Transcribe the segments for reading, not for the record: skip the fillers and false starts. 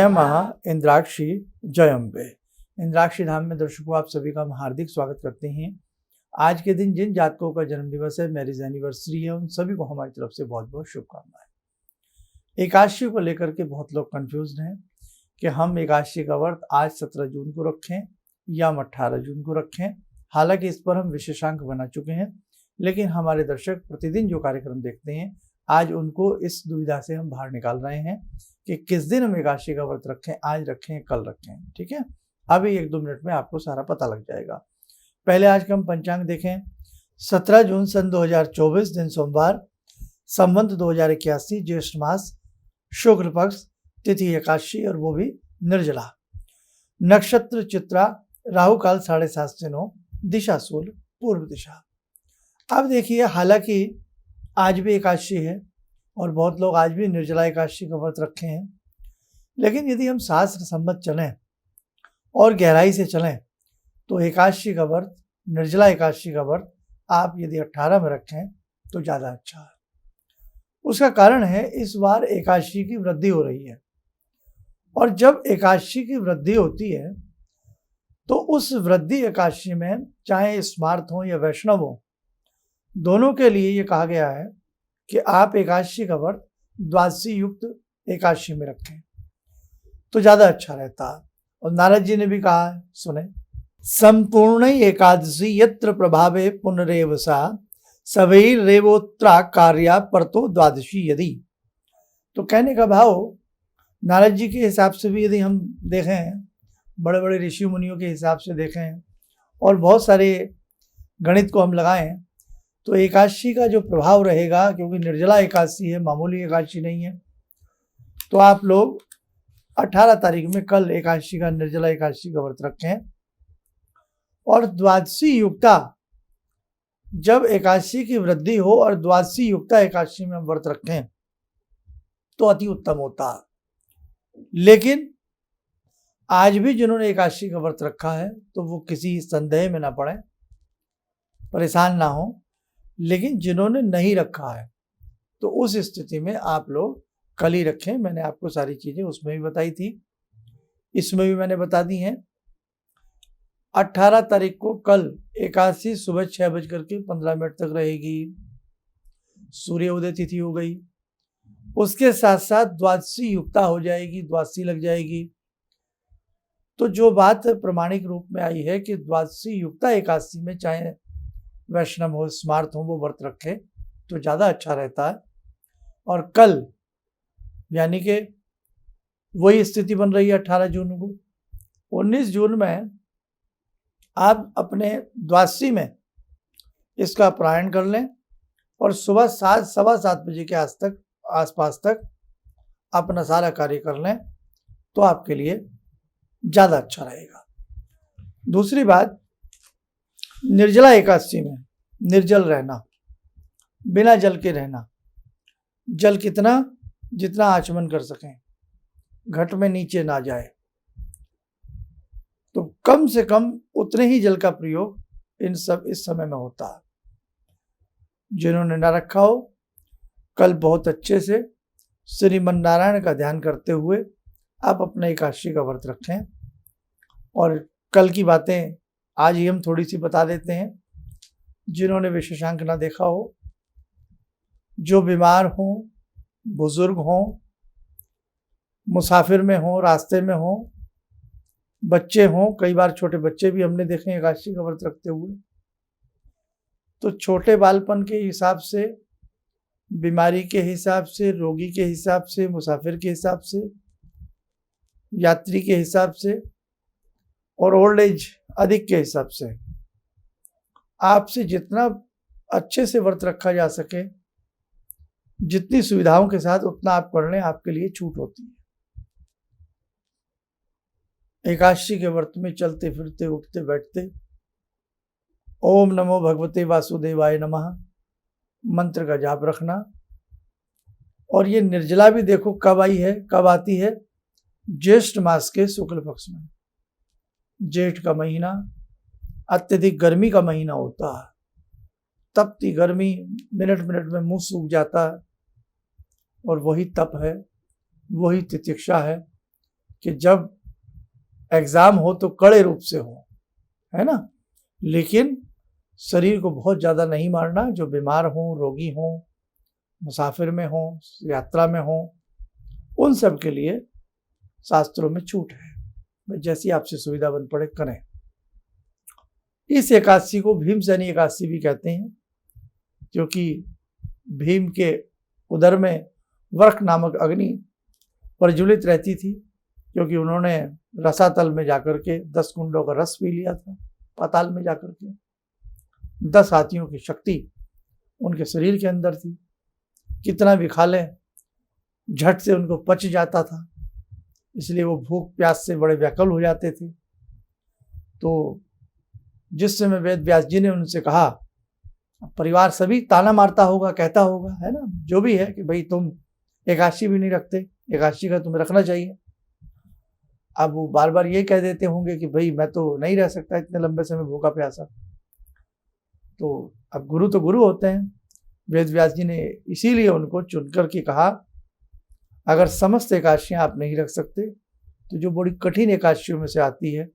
जय माँ इंद्राक्षी जय अम्बे। इंद्राक्षी धाम में दर्शकों आप सभी का हम हार्दिक स्वागत करते हैं। आज के दिन जिन जातकों का जन्म दिवस है, मैरिज एनिवर्सरी है, उन सभी को हमारी तरफ से बहुत बहुत शुभकामनाएं। एकादशी को लेकर के बहुत लोग कंफ्यूज हैं कि हम एकादशी का व्रत आज 17 जून को रखें या हम 18 जून को रखें। हालांकि इस पर हम विशेषांक बना चुके हैं, लेकिन हमारे दर्शक प्रतिदिन जो कार्यक्रम देखते हैं आज उनको इस दुविधा से हम बाहर निकाल रहे हैं कि किस दिन हम एकादशी का व्रत रखें, आज रखें कल रखें। ठीक है, अभी 1-2 मिनट में आपको सारा पता लग जाएगा। पहले आज का हम पंचांग देखें। 17 जून सन 2024 दिन सोमवार, संवत 2081, ज्येष्ठ मास, शुक्ल पक्ष, तिथि एकादशी और वो भी निर्जला, नक्षत्र चित्रा, राहु काल 7:30 से 9, दिशा सूल पूर्व दिशा। अब देखिए, हालांकि आज भी एकादशी है और बहुत लोग आज भी निर्जला एकादशी का व्रत रखे हैं, लेकिन यदि हम शास्त्र सम्मत चलें और गहराई से चलें तो एकादशी का व्रत, निर्जला एकादशी का व्रत आप यदि 18 में रखें तो ज़्यादा अच्छा है। उसका कारण है इस बार एकादशी की वृद्धि हो रही है, और जब एकादशी की वृद्धि होती है तो उस वृद्धि एकादशी में चाहे स्मार्त हो या वैष्णव हो, दोनों के लिए ये कहा गया है कि आप एकादशी का व्रत द्वादशी युक्त एकादशी में रखें तो ज़्यादा अच्छा रहता है। और नारद जी ने भी कहा है, सुने, संपूर्ण एकादशी यत्र प्रभावे पुनरेव सा सवैर रेवोत्तरा कार्या परतो द्वादशी यदि। तो कहने का भाव, नारद जी के हिसाब से भी यदि हम देखें, बड़े बड़े ऋषि मुनियों के हिसाब से देखें और बहुत सारे गणित को हम लगाएं तो एकादशी का जो प्रभाव रहेगा, क्योंकि निर्जला एकादशी है, मामूली एकादशी नहीं है, तो आप लोग 18 तारीख में कल एकादशी का, निर्जला एकादशी का व्रत रखें। और द्वादशी युक्ता, जब एकादशी की वृद्धि हो और द्वादशी युक्ता एकादशी में हम व्रत रखें तो अति उत्तम होता है। लेकिन आज भी जिन्होंने एकादशी का व्रत रखा है तो वो किसी संदेह में ना पड़े, परेशान ना हो। लेकिन जिन्होंने नहीं रखा है तो उस स्थिति में आप लोग कल ही रखें। मैंने आपको सारी चीजें उसमें भी बताई थी, इसमें भी मैंने बता दी हैं। 18 तारीख को कल एकादशी सुबह 6:15 तक रहेगी, सूर्य उदय तिथि हो गई। उसके साथ साथ द्वादशी युक्ता हो जाएगी, द्वादशी लग जाएगी। तो जो बात प्रमाणिक रूप में आई है कि द्वादशी युक्ता एकादशी में चाहे वैष्णव हो, स्मार्त हो, वो व्रत रखे तो ज़्यादा अच्छा रहता है। और कल यानी कि वही स्थिति बन रही है 18 जून को। 19 जून में आप अपने द्वादशी में इसका पारायण कर लें और सुबह 7-7:15 बजे के आसपास तक अपना सारा कार्य कर लें तो आपके लिए ज़्यादा अच्छा रहेगा। दूसरी बात, निर्जला एकादशी में निर्जल रहना, बिना जल के रहना। जल कितना, जितना आचमन कर सकें, घट में नीचे ना जाए, तो कम से कम उतने ही जल का प्रयोग इस समय में होता है। जिन्होंने ना रखा हो, कल बहुत अच्छे से श्रीमन नारायण का ध्यान करते हुए आप अपने एकादशी का व्रत रखें। और कल की बातें आज ही हम थोड़ी सी बता देते हैं। जिन्होंने विशेषांक ना देखा हो, जो बीमार हों, बुजुर्ग हों, मुसाफिर में हों, रास्ते में हों, बच्चे हों, कई बार छोटे बच्चे भी हमने देखे एकादशी का व्रत रखते हुए, तो छोटे बालपन के हिसाब से, बीमारी के हिसाब से, रोगी के हिसाब से, मुसाफिर के हिसाब से, यात्री के हिसाब से और ओल्ड एज अधिक के हिसाब से आपसे जितना अच्छे से व्रत रखा जा सके, जितनी सुविधाओं के साथ, उतना आप कर लें, आपके लिए छूट होती है। एकादशी के व्रत में चलते फिरते, उठते बैठते ओम नमो भगवते वासुदेवाय नमः मंत्र का जाप रखना। और ये निर्जला भी देखो कब आई है, कब आती है, ज्येष्ठ मास के शुक्ल पक्ष में। जेठ का महीना अत्यधिक गर्मी का महीना होता है, तपती गर्मी, मिनट मिनट में मुंह सूख जाता है, और वही तप है, वही तितिक्षा है कि जब एग्ज़ाम हो तो कड़े रूप से हो, है ना, लेकिन शरीर को बहुत ज़्यादा नहीं मारना। जो बीमार हों, रोगी हों, मुसाफिर में हों, यात्रा में हों, उन सब के लिए शास्त्रों में छूट है। जैसी आपसे सुविधा बन पड़े करें। इस एकादशी को भीमसेनी एकादशी भी कहते हैं, क्योंकि भीम के उदर में वर्क नामक अग्नि प्रज्वलित रहती थी, क्योंकि उन्होंने रसातल में जाकर के 10 कुंडों का रस पी लिया था। पाताल में जाकर के 10 हाथियों की शक्ति उनके शरीर के अंदर थी। कितना भी खा लें झट से उनको पच जाता था, इसलिए वो भूख प्यास से बड़े व्याकुल हो जाते थे। तो जिस समय वेद व्यास जी ने उनसे कहा, परिवार सभी ताना मारता होगा, कहता होगा, है ना, जो भी है, कि भाई तुम एकादशी भी नहीं रखते, एकादशी का तुम्हें रखना चाहिए। अब वो बार बार ये कह देते होंगे कि भाई मैं तो नहीं रह सकता इतने लंबे समय भूखा प्यासा। तो अब गुरु तो गुरु होते हैं। वेद व्यास जी ने इसीलिए उनको चुनकर के कहा, अगर समस्त एकादशियाँ आप नहीं रख सकते तो जो बड़ी कठिन एकादशियों में से आती है,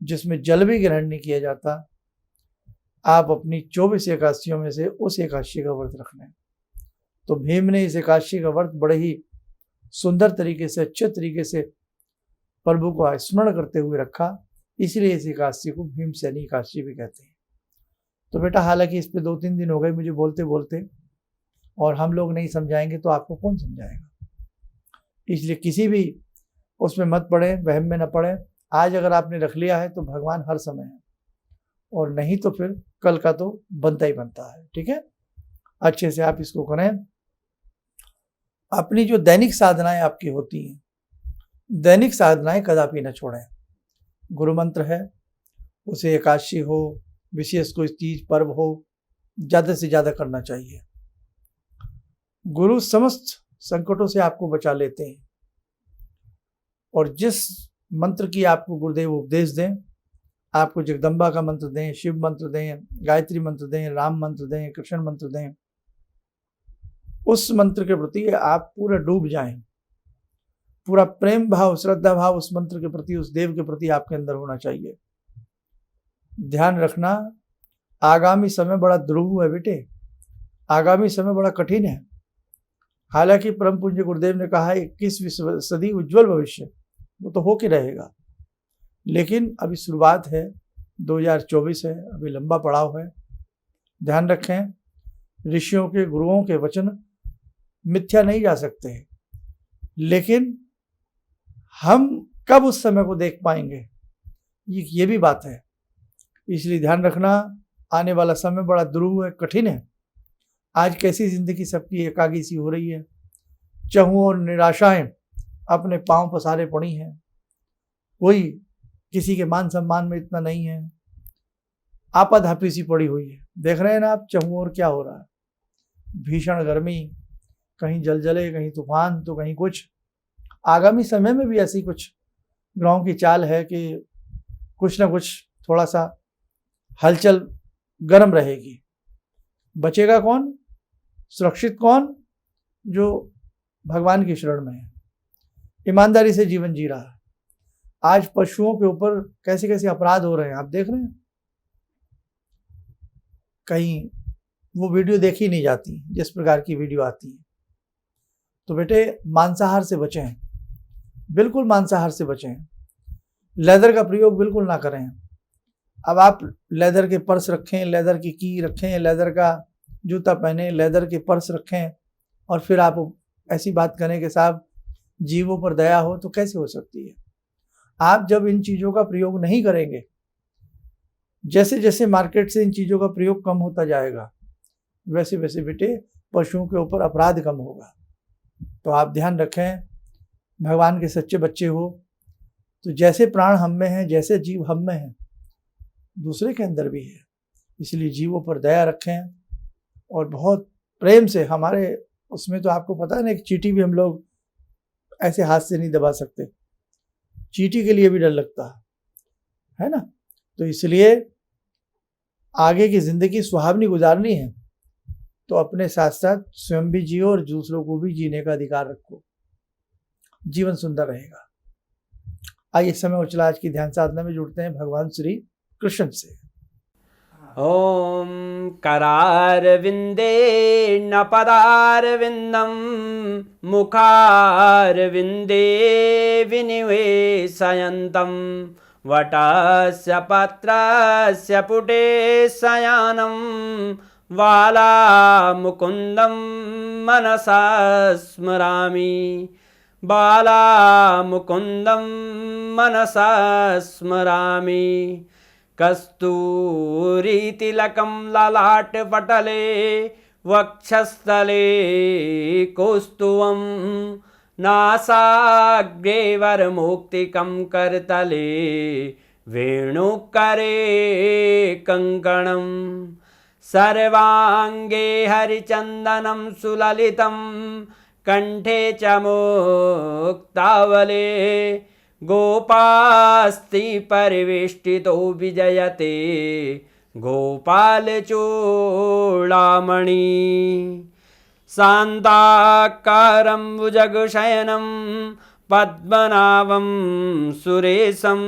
जिसमें जल भी ग्रहण नहीं किया जाता, आप अपनी 24 एकादशियों में से उस एकादशी का व्रत रख लें। तो भीम ने इस एकादशी का व्रत बड़े ही सुंदर तरीके से, अच्छे तरीके से प्रभु को स्मरण करते हुए रखा, इसलिए इस एकादशी को भीमसेनी एकादशी भी कहते हैं। तो बेटा, हालांकि इस पे 2-3 दिन हो गए मुझे बोलते बोलते, और हम लोग नहीं समझाएंगे तो आपको कौन समझाएगा। इसलिए किसी भी उसमें मत पड़े, वहम में न पड़े। आज अगर आपने रख लिया है तो भगवान हर समय है, और नहीं तो फिर कल का तो बनता ही बनता है। ठीक है, अच्छे से आप इसको करें। अपनी जो दैनिक साधनाएं आपकी होती हैं, दैनिक साधनाएं कदापि न छोड़ें। गुरु मंत्र है, उसे एकादशी हो, विशेष कोई तीज पर्व हो, ज़्यादा से ज़्यादा करना चाहिए। गुरु समस्त संकटों से आपको बचा लेते हैं, और जिस मंत्र की आपको गुरुदेव उपदेश दें, आपको जगदम्बा का मंत्र दें, शिव मंत्र दें, गायत्री मंत्र दें, राम मंत्र दें, कृष्ण मंत्र दें, उस मंत्र के प्रति आप पूरा डूब जाएं। पूरा प्रेम भाव, श्रद्धा भाव उस मंत्र के प्रति, उस देव के प्रति आपके अंदर होना चाहिए। ध्यान रखना, आगामी समय बड़ा दुरूह है बेटे, आगामी समय बड़ा कठिन है। हालांकि परम पूज्य गुरुदेव ने कहा है 21वीं सदी उज्जवल भविष्य, वो तो हो के रहेगा, लेकिन अभी शुरुआत है, 2024 है, अभी लंबा पड़ाव है। ध्यान रखें, ऋषियों के, गुरुओं के वचन मिथ्या नहीं जा सकते, लेकिन हम कब उस समय को देख पाएंगे, ये भी बात है। इसलिए ध्यान रखना, आने वाला समय बड़ा दुरूह है, कठिन है। आज कैसी जिंदगी सबकी एकाकी सी हो रही है, चहुओं और निराशाएं अपने पांव पसारे पड़ी हैं, कोई किसी के मान सम्मान में इतना नहीं है, आपाधापी सी पड़ी हुई है। देख रहे हैं ना आप चहुओं और क्या हो रहा है, भीषण गर्मी, कहीं जलजले, कहीं तूफान, तो कहीं कुछ। आगामी समय में भी ऐसी कुछ ग्रहों की चाल है कि कुछ ना कुछ थोड़ा सा हलचल गर्म रहेगी। बचेगा कौन, सुरक्षित कौन? जो भगवान की शरण में है, ईमानदारी से जीवन जी रहा है। आज पशुओं के ऊपर कैसे कैसे अपराध हो रहे हैं, आप देख रहे हैं। कहीं वो वीडियो देखी नहीं जाती जिस प्रकार की वीडियो आती है। तो बेटे, मांसाहार से बचें, बिल्कुल मांसाहार से बचें। लेदर का प्रयोग बिल्कुल ना करें। अब आप लेदर के पर्स रखें, लेदर की की रखें, लेदर का जूता पहने, लेदर के पर्स रखें, और फिर आप ऐसी बात करें कि साहब जीवों पर दया हो, तो कैसे हो सकती है। आप जब इन चीज़ों का प्रयोग नहीं करेंगे, जैसे जैसे मार्केट से इन चीज़ों का प्रयोग कम होता जाएगा, वैसे वैसे बेटे पशुओं के ऊपर अपराध कम होगा। तो आप ध्यान रखें, भगवान के सच्चे बच्चे हो तो जैसे प्राण हम में हैं, जैसे जीव हम में हैं, दूसरे के अंदर भी है। इसलिए जीवों पर दया रखें, और बहुत प्रेम से, हमारे उसमें तो आपको पता है ना, एक चींटी भी हम लोग ऐसे हाथ से नहीं दबा सकते, चींटी के लिए भी डर लगता है ना। तो इसलिए आगे की ज़िंदगी सुहावनी गुजारनी है तो अपने साथ साथ स्वयं भी जियो और दूसरों को भी जीने का अधिकार रखो, जीवन सुंदर रहेगा। आइए समय उछला आज की ध्यान साधना में जुड़ते हैं भगवान श्री कृष्ण से। ॐ करारविन्दे न पदारविन्दं मुखारविन्दे विनिवेशयन्तं वटस्य पत्रस्य पुटे शयनं बालामुकुन्दं मनसा स्मरामि बालामुकुन्दं मनसा स्मरामि कस्तूरीतिलकं ललाटपटले वक्षस्थले कौस्तुभं नासाग्रे वरमौक्तिकं करतले वेणुकरे कङ्कणं सर्वाङ्गे हरिचन्दनं सुललितं कण्ठे च मुक्तावले गोपास्ति परिवेष्टितो विजयते गोपालचूडामणि शान्ताकारं भुजगशयनं पद्मनाभं सुरेशं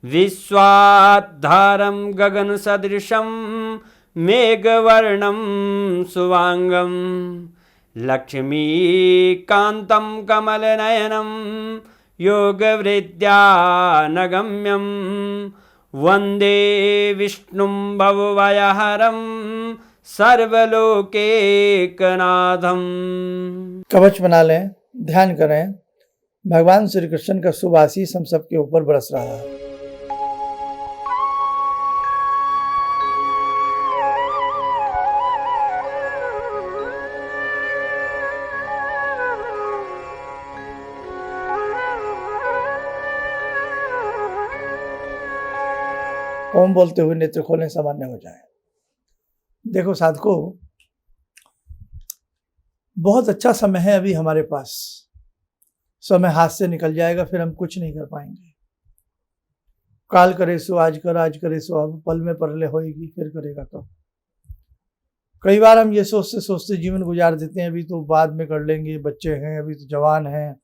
विश्वाधारं गगनसदृशं मेघवर्णं शुभांगं लक्ष्मीकान्तं कमलनयनं योगवृद्ध्यानगम्यं वन्दे विष्णुं भवभयहरं सर्वलोकैकनाथं। कवच बना लें, ध्यान करें, भगवान श्री कृष्ण का शुभ आशीष हम सबके ऊपर बरस रहा है। ओम बोलते हुए नेत्र खोलें, सामान्य हो जाए। देखो साधकों, बहुत अच्छा समय है अभी हमारे पास। समय हाथ से निकल जाएगा, फिर हम कुछ नहीं कर पाएंगे। काल करे सो आज कर, आज करे सो अब, पल में परले होएगी, फिर करेगा कब। कई बार हम ये सोचते सोचते जीवन गुजार देते हैं, अभी तो बाद में कर लेंगे, बच्चे हैं, अभी तो जवान हैं,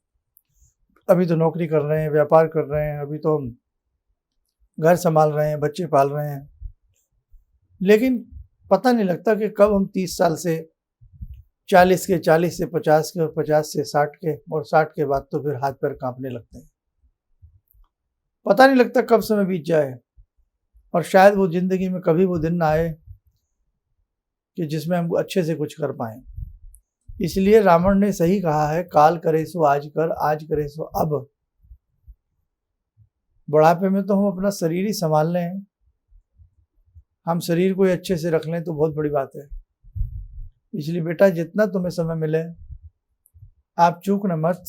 अभी तो नौकरी कर रहे हैं, व्यापार कर रहे हैं, अभी तो हम घर संभाल रहे हैं, बच्चे पाल रहे हैं। लेकिन पता नहीं लगता कि कब हम 30 साल से 40 के, 40 से 50 के, और 50 से 60 के, और 60 के बाद तो फिर हाथ पैर कांपने लगते हैं। पता नहीं लगता कब समय बीत जाए, और शायद वो जिंदगी में कभी वो दिन ना आए कि जिसमें हम अच्छे से कुछ कर पाएं। इसलिए रावण ने सही कहा है, काल करे सो आज कर, आज करे सो अब। बुढ़ापे में तो हम अपना शरीर ही संभाल लें, हम शरीर को ही अच्छे से रख लें तो बहुत बड़ी बात है। इसलिए बेटा, जितना तुम्हें समय मिले आप चूक न मत,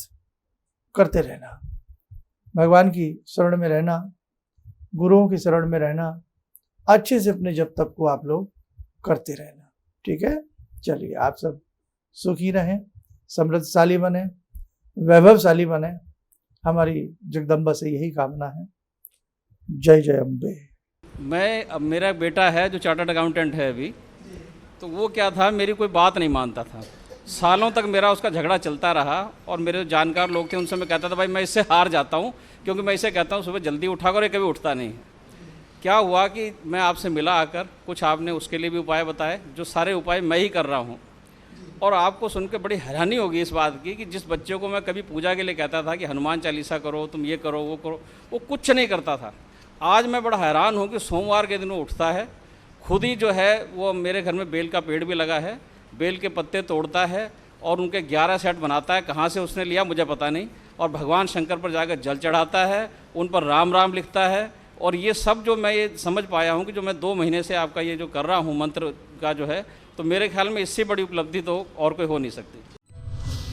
करते रहना, भगवान की शरण में रहना, गुरुओं की शरण में रहना, अच्छे से अपने जब तक को आप लोग करते रहना। ठीक है, चलिए आप सब सुखी रहें, समृद्धशाली बने, वैभवशाली बने। हमारी जगदम्बा से यही कामना है। जय जय अम्बे। अब मेरा बेटा है जो चार्टर्ड अकाउंटेंट है अभी, तो वो क्या था, मेरी कोई बात नहीं मानता था। सालों तक मेरा उसका झगड़ा चलता रहा, और मेरे जो जानकार लोग थे उनसे मैं कहता था भाई मैं इससे हार जाता हूँ, क्योंकि मैं इसे कहता हूँ सुबह जल्दी उठा कर, ये कभी उठता नहीं है। क्या हुआ कि मैं आपसे मिला आकर, कुछ आपने उसके लिए भी उपाय बताए, जो सारे उपाय मैं ही कर रहा हूँ। और आपको सुनकर बड़ी हैरानी होगी इस बात की कि जिस बच्चे को मैं कभी पूजा के लिए कहता था कि हनुमान चालीसा करो, तुम ये करो, वो कुछ नहीं करता था। आज मैं बड़ा हैरान हूँ कि सोमवार के दिन वो उठता है, खुद ही जो है वो मेरे घर में बेल का पेड़ भी लगा है, बेल के पत्ते तोड़ता है और उनके 11 सेट बनाता है। कहाँ से उसने लिया मुझे पता नहीं। और भगवान शंकर पर जाकर जल चढ़ाता है, उन पर राम राम लिखता है। और ये सब जो मैं ये समझ पाया हूँ कि जो मैं 2 महीने से आपका ये जो कर रहा हूँ मंत्र का जो है, तो मेरे ख्याल में इससे बड़ी उपलब्धि तो और कोई हो नहीं सकती।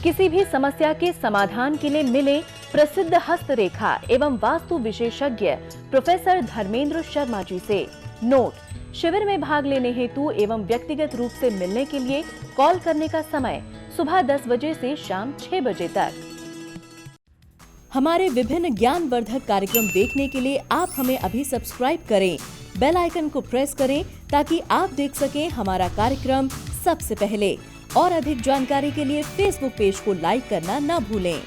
किसी भी समस्या के समाधान के लिए मिले प्रसिद्ध हस्तरेखा एवं वास्तु विशेषज्ञ प्रोफेसर धर्मेंद्र शर्मा जी से। नोट: शिविर में भाग लेने हेतु एवं व्यक्तिगत रूप से मिलने के लिए कॉल करने का समय सुबह 10 बजे से शाम 6 बजे तक। हमारे विभिन्न ज्ञानवर्धक कार्यक्रम देखने के लिए आप हमें अभी सब्सक्राइब करें, बेल आइकन को प्रेस करें ताकि आप देख सकें हमारा कार्यक्रम सबसे पहले। और अधिक जानकारी के लिए फेसबुक पेज को लाइक करना न भूलें।